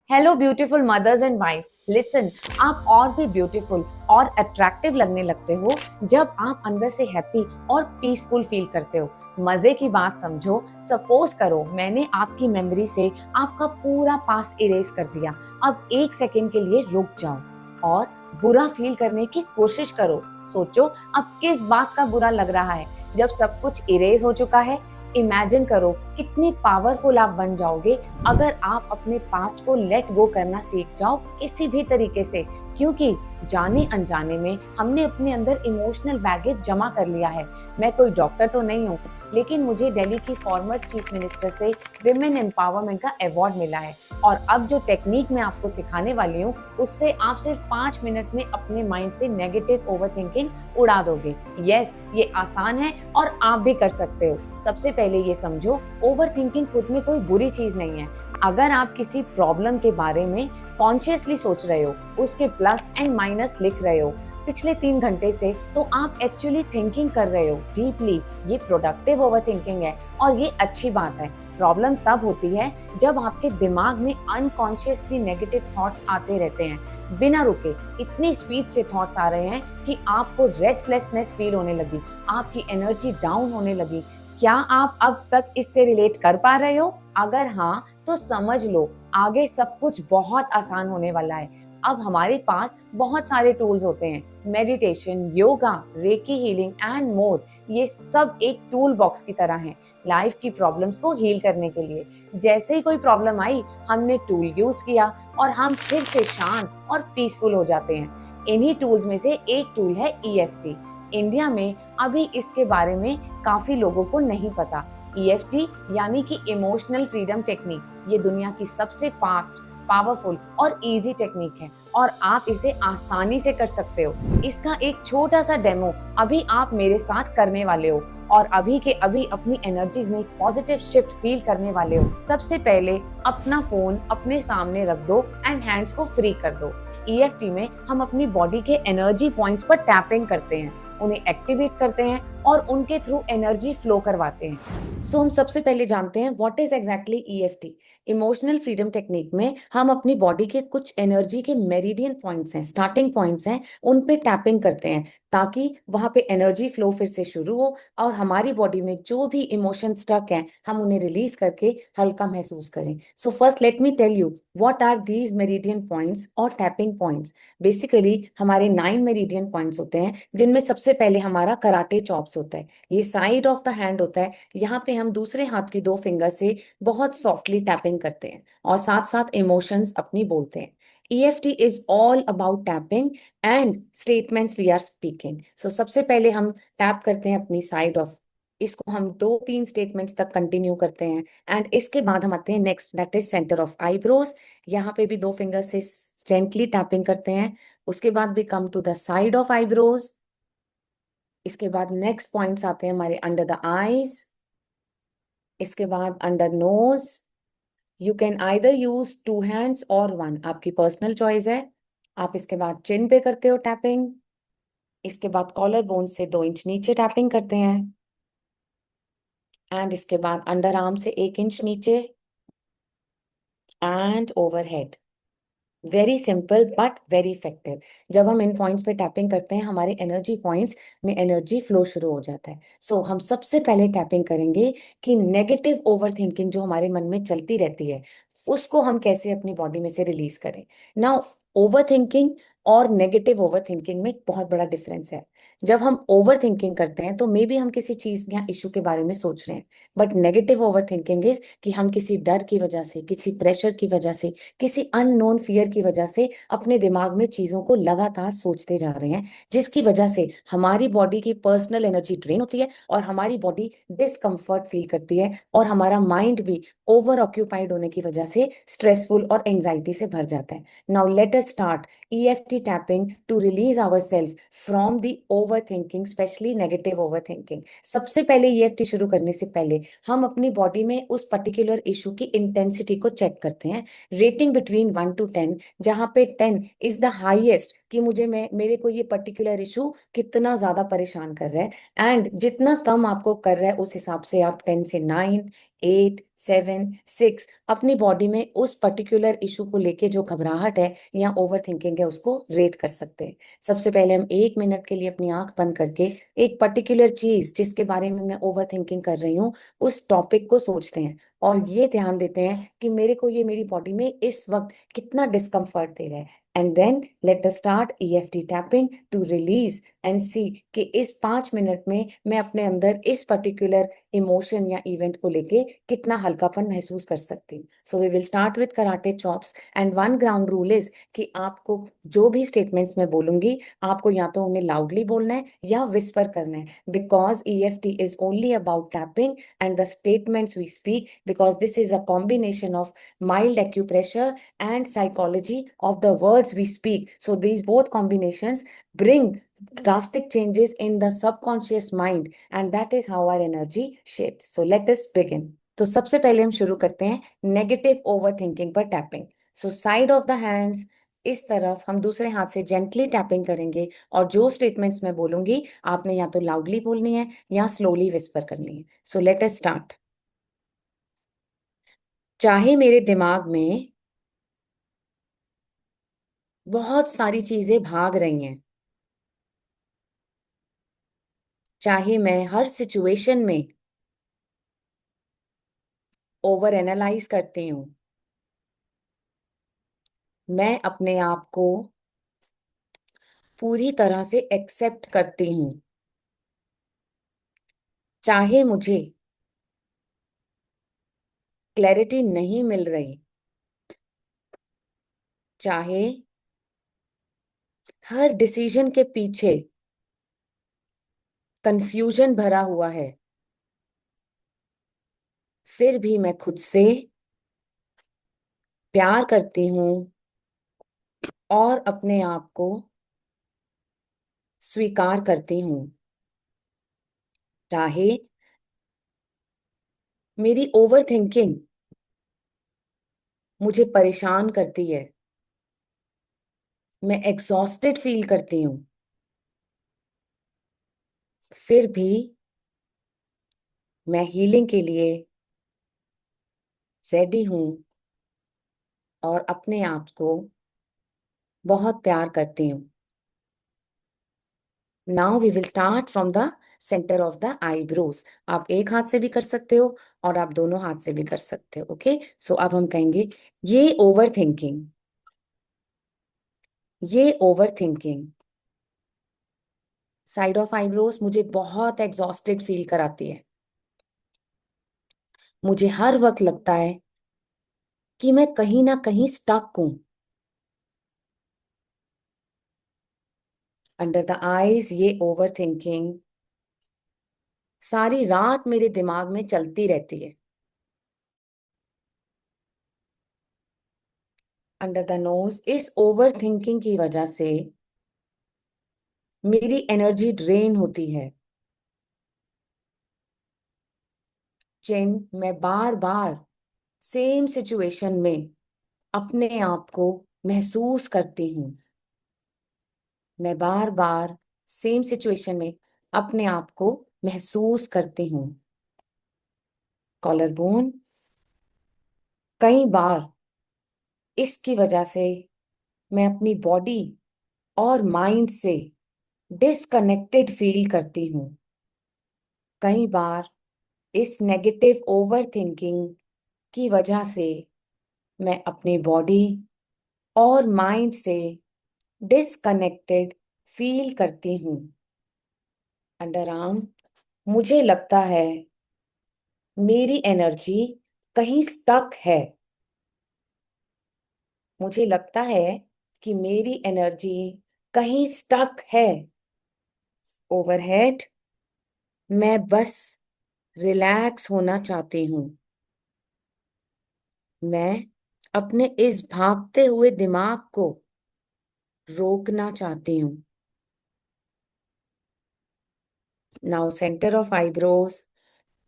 Hello beautiful mothers and wifes, listen. आप और भी ब्यूटीफुल और अट्रैक्टिव लगने लगते हो जब आप अंदर से हैप्पी और पीसफुल फील करते हो। मजे की बात समझो, सपोज करो मैंने आपकी मेमोरी से आपका पूरा पास्ट इरेज कर दिया। अब एक सेकेंड के लिए रुक जाओ और बुरा फील करने की कोशिश करो। सोचो अब किस बात का बुरा लग रहा है जब सब कुछ इरेज हो चुका है। इमेजिन करो कितनी पावरफुल आप बन जाओगे अगर आप अपने पास्ट को लेट गो करना सीख जाओ किसी भी तरीके से, क्योंकि जाने अनजाने में हमने अपने अंदर इमोशनल बैगेज जमा कर लिया है। मैं कोई डॉक्टर तो नहीं हूँ, लेकिन मुझे दिल्ली की फॉर्मर चीफ मिनिस्टर से विमेन एम्पावरमेंट का अवार्ड मिला है। और अब जो टेक्निक मैं आपको सिखाने वाली हूँ उससे आप सिर्फ 5 मिनट में अपने माइंड से नेगेटिव ओवरथिंकिंग उड़ा दोगे। यस, ये आसान है और आप भी कर सकते हो। सबसे पहले ये समझो, ओवरथिंकिंग खुद में कोई बुरी चीज नहीं है। अगर आप किसी प्रॉब्लम के बारे में कॉन्शियसली सोच रहे हो, उसके प्लस एंड माइनस लिख रहे हो पिछले 3 घंटे से, तो आप एक्चुअली थिंकिंग कर रहे हो डीपली। ये प्रोडक्टिव ओवरथिंकिंग है और ये अच्छी बात है। प्रॉब्लम तब होती है जब आपके दिमाग में अनकॉन्शियसली नेगेटिव थॉट्स आते रहते हैं बिना रुके। इतनी स्पीड से थॉट्स आ रहे हैं कि आपको रेस्टलेसनेस फील होने लगी, आपकी एनर्जी डाउन होने लगी। क्या आप अब तक इससे रिलेट कर पा रहे हो? अगर हाँ, तो समझ लो आगे सब कुछ बहुत आसान होने वाला है। अब हमारे पास बहुत सारे टूल्स होते हैं, meditation, yoga, recce healing and more. ये सब एक टूल बॉक्स की तरह हैं लाइफ की प्रॉब्लम्स को हील करने के लिए। जैसे ही कोई प्रॉब्लम आई, हमने टूल यूज किया और हम फिर से शांत और पीसफुल हो जाते हैं। इन्हीं टूल्स में से एक टूल है ईएफटी। इंडिया में अभी इसके बारे में काफी लोगों को नहीं पता। ईएफटी यानी कि इमोशनल फ्रीडम टेक्निक, ये दुनिया की सबसे फास्ट, पावरफुल और इजी टेक्निक है और आप इसे आसानी से कर सकते हो। इसका एक छोटा सा डेमो अभी आप मेरे साथ करने वाले हो और अभी के अभी अपनी एनर्जीज में पॉजिटिव शिफ्ट फील करने वाले हो। सबसे पहले अपना फोन अपने सामने रख दो एंड हैंड्स को फ्री कर दो। ईएफटी में हम अपनी बॉडी के एनर्जी पॉइंट्स पर टैपिंग करते हैं, उन्हें एक्टिवेट करते हैं और उनके थ्रू एनर्जी फ्लो करवाते हैं। हम सबसे पहले जानते हैं what is exactly EFT. Emotional freedom technique में हम अपनी बॉडी के कुछ एनर्जी के मेरिडियन पॉइंट्स हैं, स्टार्टिंग पॉइंट्स हैं, उन पे टैपिंग करते हैं ताकि वहां पे एनर्जी फ्लो फिर से शुरू हो और हमारी बॉडी में जो भी इमोशन स्टक हैं हम उन्हें रिलीज करके हल्का महसूस करें। So first let me tell you what are these meridian points और टैपिंग पॉइंट्स। बेसिकली हमारे 9 मेरिडियन पॉइंट्स होते हैं, जिनमें सबसे पहले हमारा कराटे चॉप्स होता है। ये साइड ऑफ द हैंड होता है, यहाँ पे हम दूसरे हाथ की 2 फिंगर से बहुत सॉफ्टली टैपिंग करते हैं और साथ साथ इमोशंस अपनी बोलते हैं। EFT is all about tapping and statements we are speaking. So सबसे पहले हम टैप करते हैं अपनी साइड ऑफ, इसको हम 2-3 स्टेटमेंट्स तक कंटिन्यू करते हैं एंड इसके बाद हम आते हैं next, that is centre of eyebrows. यहाँ पे भी 2 फिंगर से जेंटली टैपिंग करते हैं। उसके बाद भी come to the side of eyebrows. इसके बाद नेक्स्ट पॉइंट्स आते हैं हमारे अंडर द आईज, इसके बाद under nose. You can either use 2 hands और 1, आपकी पर्सनल चॉइस है। आप इसके बाद चिन पे करते हो टैपिंग। इसके बाद कॉलर बोन से 2 इंच नीचे टैपिंग करते हैं एंड इसके बाद अंडर आर्म से 1 इंच नीचे and overhead. Very simple but very effective. जब हम इन पॉइंट्स पे टैपिंग करते हैं हमारे एनर्जी पॉइंट्स में एनर्जी फ्लो शुरू हो जाता है। हम सबसे पहले टैपिंग करेंगे कि नेगेटिव ओवरथिंकिंग जो हमारे मन में चलती रहती है उसको हम कैसे अपनी बॉडी में से रिलीज करें। नाउ, ओवरथिंकिंग और नेगेटिव ओवरथिंकिंग में एक बहुत बड़ा डिफरेंस है। जब हम ओवरथिंकिंग करते हैं तो मे बी हम किसी चीज या इशू के बारे में सोच रहे हैं, बट नेगेटिव ओवरथिंकिंग इज कि हम किसी डर की वजह से, किसी प्रेशर की वजह से, किसी अननोन फियर की वजह से अपने दिमाग में चीजों को लगातार सोचते जा रहे हैं, जिसकी वजह से हमारी बॉडी की पर्सनल एनर्जी ड्रेन होती है और हमारी बॉडी डिस्कम्फर्ट फील करती है और हमारा माइंड भी ओवर ऑक्यूपाइड होने की वजह से स्ट्रेसफुल और एंजाइटी से भर जाता है। Now let us start EFT tapping to release ourself from the overthinking, specially negative overthinking. सबसे पहले EFT शुरू करने से पहले हम अपनी बॉडी में उस पर्टिकुलर इशू की इंटेंसिटी को चेक करते हैं, रेटिंग बिटवीन 1 to 10, जहां पे 10 इज द हाईएस्ट कि मेरे को ये पर्टिकुलर इशू कितना ज्यादा परेशान कर रहा है, एंड जितना कम आपको कर रहा है उस हिसाब से आप 10 से 9, 8, 7, 6 अपनी बॉडी में उस पर्टिकुलर इशू को लेके जो घबराहट है या ओवर थिंकिंग है उसको रेट कर सकते हैं। सबसे पहले हम 1 मिनट के लिए अपनी आंख बंद करके एक पर्टिकुलर चीज जिसके बारे में मैं ओवर थिंकिंग कर रही हूँ उस टॉपिक को सोचते हैं और ये ध्यान देते हैं कि मेरे को ये मेरी बॉडी में इस वक्त कितना डिस्कम्फर्ट दे रहा है। And then let us start EFT tapping to release and see कि इस 5 मिनट में मैं अपने अंदर इस पर्टिकुलर इमोशन या इवेंट को लेके कितना हल्कापन महसूस कर सकती हूँ। So we will start with karate chops and one ground rule is कि आपको जो भी स्टेटमेंट्स मैं बोलूंगी आपको या तो उन्हें लाउडली बोलना है या विस्पर करना है because EFT is only about tapping and the statements we speak because this is a combination of mild acupressure and psychology of the words we speak. So these both combinations bring drastic changes in the subconscious mind and that is how our energy shifts. So let us begin. तो सबसे पहले हम शुरू करते हैं negative over thinking पर tapping. So side of the hands इस तरफ हम दूसरे हाथ से जेंटली टैपिंग करेंगे और जो स्टेटमेंट्स मैं बोलूंगी आपने या तो लाउडली बोलनी है या स्लोली विस्पर करनी है। So let us start. चाहे मेरे दिमाग में बहुत सारी चीजें भाग रही हैं, चाहे मैं हर सिचुएशन में ओवर एनालाइज करती हूँ, मैं अपने आप को पूरी तरह से एक्सेप्ट करती हूँ। चाहे मुझे क्लैरिटी नहीं मिल रही, चाहे हर डिसीजन के पीछे कंफ्यूजन भरा हुआ है, फिर भी मैं खुद से प्यार करती हूँ और अपने आप को स्वीकार करती हूँ। चाहे मेरी ओवर थिंकिंग मुझे परेशान करती है, मैं एग्जॉस्टेड फील करती हूँ, फिर भी मैं हीलिंग के लिए रेडी हूँ और अपने आप को बहुत प्यार करती हूँ। Now we will start from the centre of the eyebrows. आप एक हाथ से भी कर सकते हो और आप दोनों हाथ से भी कर सकते हो। ओके, सो अब हम कहेंगे ये ओवर थिंकिंग, ये over thinking side of eyebrows मुझे बहुत एग्जॉस्टेड फील कराती है। मुझे हर वक्त लगता है कि मैं कहीं ना कहीं स्टक हूं। अंडर द आईज ये ओवर थिंकिंग सारी रात मेरे दिमाग में चलती रहती है। अंडर द नोज इस ओवर थिंकिंग की वजह से मेरी एनर्जी ड्रेन होती है। चिन मैं बार बार सेम सिचुएशन में अपने आप को महसूस करती हूँ। मैं बार बार सेम सिचुएशन में अपने आप को महसूस करती हूँ। कॉलर बोन कई बार इसकी वजह से मैं अपनी बॉडी और माइंड से डिसकनेक्टेड फील करती हूँ। कई बार इस नेगेटिव ओवर थिंकिंग की वजह से मैं अपनी बॉडी और माइंड से डिसकनेक्टेड फील करती हूँ। अंडर आर्म मुझे लगता है मेरी एनर्जी कहीं स्टक है। मुझे लगता है कि मेरी एनर्जी कहीं स्टक है। ओवरहेड मैं बस रिलैक्स होना चाहती हूँ। मैं अपने इस भागते हुए दिमाग को रोकना चाहती हूँ। नाउ सेंटर ऑफ आईब्रोज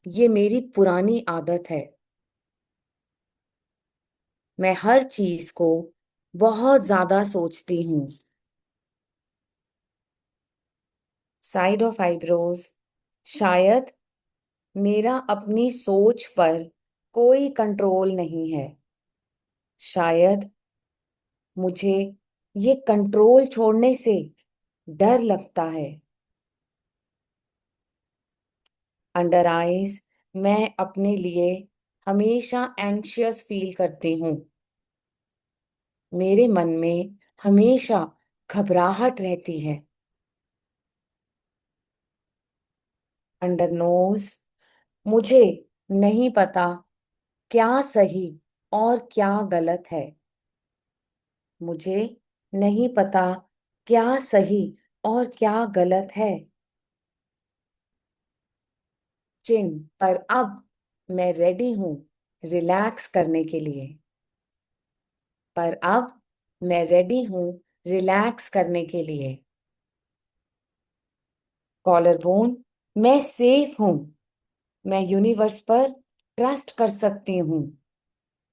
ये मेरी पुरानी आदत है। मैं हर चीज को बहुत ज्यादा सोचती हूँ। साइड ऑफ आईब्रोज शायद मेरा अपनी सोच पर कोई कंट्रोल नहीं है। शायद मुझे ये कंट्रोल छोड़ने से डर लगता है। अंडर आईज, मैं अपने लिए हमेशा एंग्शियस फील करती हूँ। मेरे मन में हमेशा घबराहट रहती है। अंडर नोज, मुझे नहीं पता क्या सही और क्या गलत है। मुझे नहीं पता क्या सही और क्या गलत है। चिन, पर अब मैं रेडी हूं रिलैक्स करने के लिए। पर अब मैं रेडी हूं रिलैक्स करने के लिए। कॉलर बोन, मैं सेफ हूं। मैं यूनिवर्स पर ट्रस्ट कर सकती हूँ।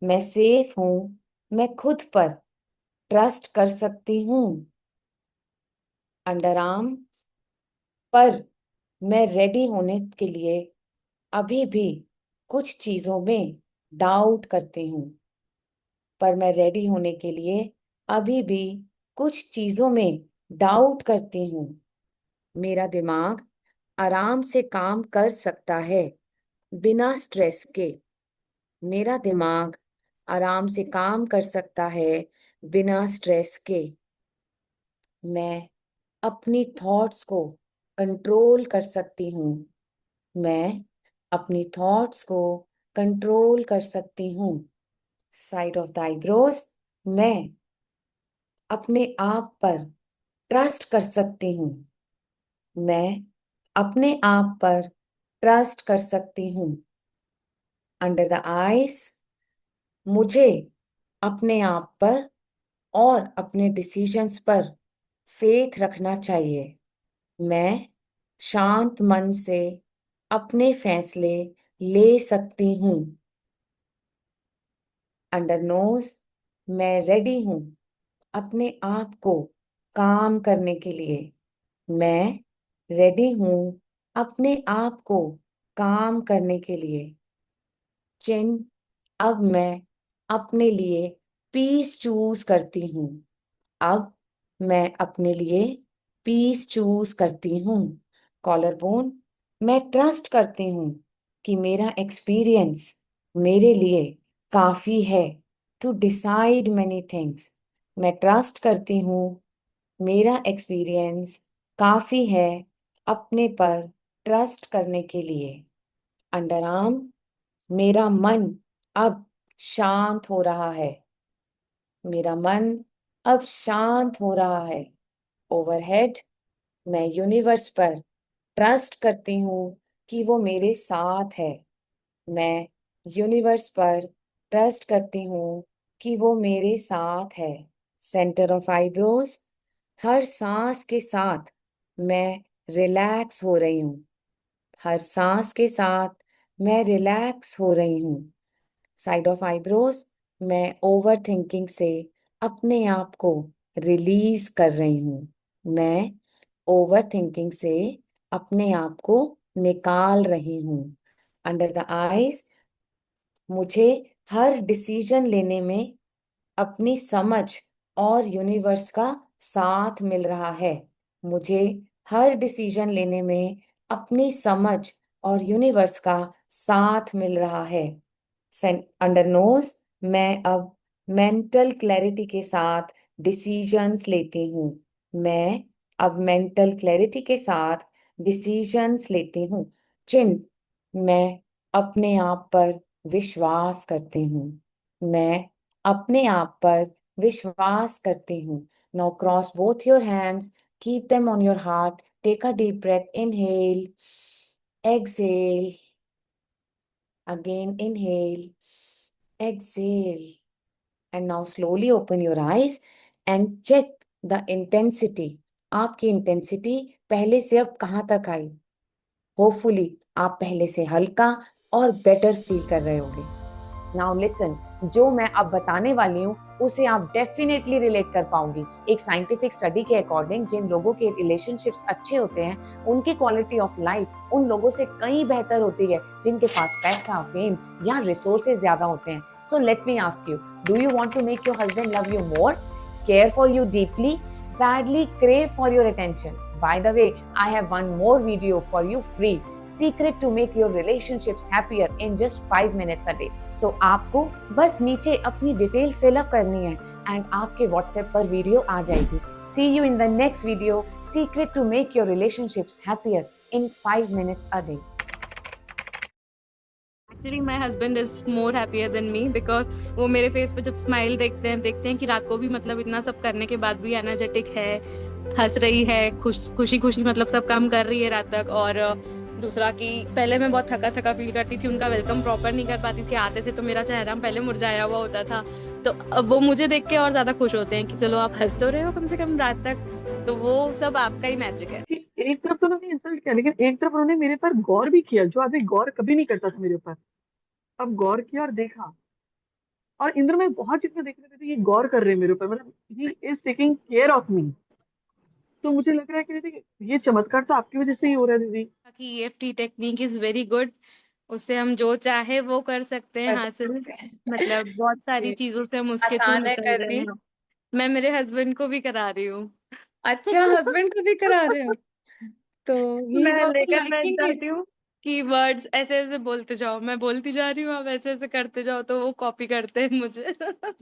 मैं सेफ हूं। मैं खुद पर ट्रस्ट कर सकती हूँ। अंडर आर्म, पर मैं रेडी होने के लिए अभी भी कुछ चीजों में डाउट करती हूँ। पर मैं रेडी होने के लिए अभी भी कुछ चीजों में डाउट करती हूँ। मेरा दिमाग आराम से काम कर सकता है बिना स्ट्रेस के। मेरा दिमाग आराम से काम कर सकता है बिना स्ट्रेस के। मैं अपनी थॉट्स को कंट्रोल कर सकती हूँ। मैं अपनी थॉट्स को कंट्रोल कर सकती हूँ। साइड ऑफ द आईब्रोज, मैं अपने आप पर ट्रस्ट कर सकती हूँ। मैं अपने आप पर ट्रस्ट कर सकती हूँ। अंडर द आईज, मुझे अपने आप पर और अपने डिसीजंस पर फेथ रखना चाहिए। मैं शांत मन से अपने फैसले ले सकती हूँ। अंडर नोज, मैं रेडी हूँ अपने आप को काम करने के लिए। मैं रेडी हूँ अपने आप को काम करने के लिए। चिन, अब मैं अपने लिए पीस चूज करती हूँ। अब मैं अपने लिए पीस चूज करती हूँ। कॉलर बोन, मैं ट्रस्ट करती हूँ कि मेरा एक्सपीरियंस मेरे लिए काफी है टू डिसाइड मेनी थिंग्स। मैं ट्रस्ट करती हूँ मेरा एक्सपीरियंस काफी है अपने पर ट्रस्ट करने के लिए। अंडर आर्म, मेरा मन अब शांत हो रहा है। मेरा मन अब शांत हो रहा है। ओवरहेड, मैं यूनिवर्स पर ट्रस्ट करती हूँ कि वो मेरे साथ है। मैं यूनिवर्स पर ट्रस्ट करती हूँ कि वो मेरे साथ है। सेंटर ऑफ आईब्रोज, हर सांस के साथ मैं रिलैक्स हो रही हूँ। हर सांस के साथ मैं रिलैक्स हो रही हूँ। साइड ऑफ आईब्रोज, मैं ओवर थिंकिंग से अपने आप को रिलीज कर रही हूँ। मैं ओवर थिंकिंग से अपने आप को निकाल रही हूँ। अंडर द आईज, मुझे हर डिसीजन लेने में अपनी समझ और यूनिवर्स का साथ मिल रहा है। मुझे हर डिसीजन लेने में अपनी समझ और यूनिवर्स का साथ मिल रहा है। अंडर नोज, मैं अब मेंटल क्लैरिटी के साथ डिसीजंस लेती हूँ। मैं अब मेंटल क्लैरिटी के साथ डिसीजंस लेती हूँ। चिन, मैं अपने आप पर विश्वास करती हूँ। मैं अपने आप पर विश्वास करती हूँ। Now cross both your hands, keep them on your heart, take a deep breath, inhale, exhale, again inhale, exhale, and now slowly open your eyes and check the intensity. आपकी इंटेंसिटी पहले से अब कहाँ तक आई? होपफुली आप पहले से हल्का और बेटर फील कर रहे होंगे। नाउ लिसन, जो मैं अब बताने वाली हूँ उसे आप डेफिनेटली रिलेट कर पाओगी। एक साइंटिफिक स्टडी के अकॉर्डिंग जिन लोगों के रिलेशनशिप्स अच्छे होते हैं, उनकी क्वालिटी ऑफ लाइफ उन लोगों से कहीं बेहतर होती है जिनके पास पैसा, फेम या रिसोर्सेज ज्यादा होते हैं। So let me ask you, do you want to make your husband love you more, care for you deeply, badly crave for your attention? By the way, I have one more video for you free, secret to make your relationships happier in just 5 minutes a day. So आपको बस नीचे अपनी detail fill up करनी है and आपके WhatsApp पर video आ जाएगी। See you in the next video, secret to make your relationships happier in 5 minutes a day. Actually my husband is more happier than me because वो मेरे face पे जब smile देखते हैं कि रात को भी मतलब इतना सब करने के बाद भी एनर्जेटिक है, हंस रही है, खुशी खुशी मतलब सब काम कर रही है रात तक। और दूसरा कि पहले मैं बहुत थका थका फील करती थी, उनका वेलकम प्रॉपर नहीं कर पाती थी, आते थे तो मेरा चेहरा पहले मुरझाया हुआ होता था। तो अब वो मुझे देख के और ज्यादा खुश होते हैं कि चलो आप हंस तो रहे हो कम से कम रात तक। तो वो सब आपका ही मैजिक है। कि एक तरफ तो उन्होंने इंसल्ट किया, लेकिन एक तरफ उन्होंने मेरे पर गौर भी किया, जो आदमी गौर कभी नहीं करता था मेरे ऊपर। अब गौर किया और देखा, और इंद्र में बहुत चीज में देख रहे थे, ये गौर कर रहे हैं मेरे ऊपर, मतलब he is taking care of me. तो मुझे लग रहा है कि दीदी ये चमत्कार तो आपकी वजह से ही हो रहा है दीदी। कि EFT technique is very good, उससे हम जो चाहे वो कर सकते हैं कर हासिल। सकते हैं। मतलब बहुत सारी जी, चीजों से हम उसके थ्रू आसान है निकल रहे करनी। हैं। मैं मेरे हस्बैंड को भी करा रही हूँ। अच्छा, हस्बैंड को भी करा रहे हो? तो ही इज मैं आल्सो लेकर बैठ लाइकिंग इट। जाती हूँ कि वर्ड्स ऐसे ऐसे बोलते जाओ, मैं बोलती जा रही हूँ, आप ऐसे ऐसे करते जाओ, तो वो कॉपी करते हैं मुझे।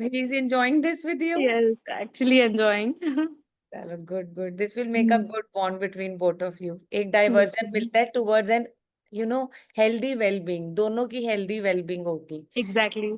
He is enjoying this with you. Yes, actually enjoying. चलो, good good, this will make a good bond between both of you. एक डाइवर्जन मिलता है towards an, you know, healthy wellbeing, दोनों की हेल्दी वेलबींग होगी। एग्जैक्टली।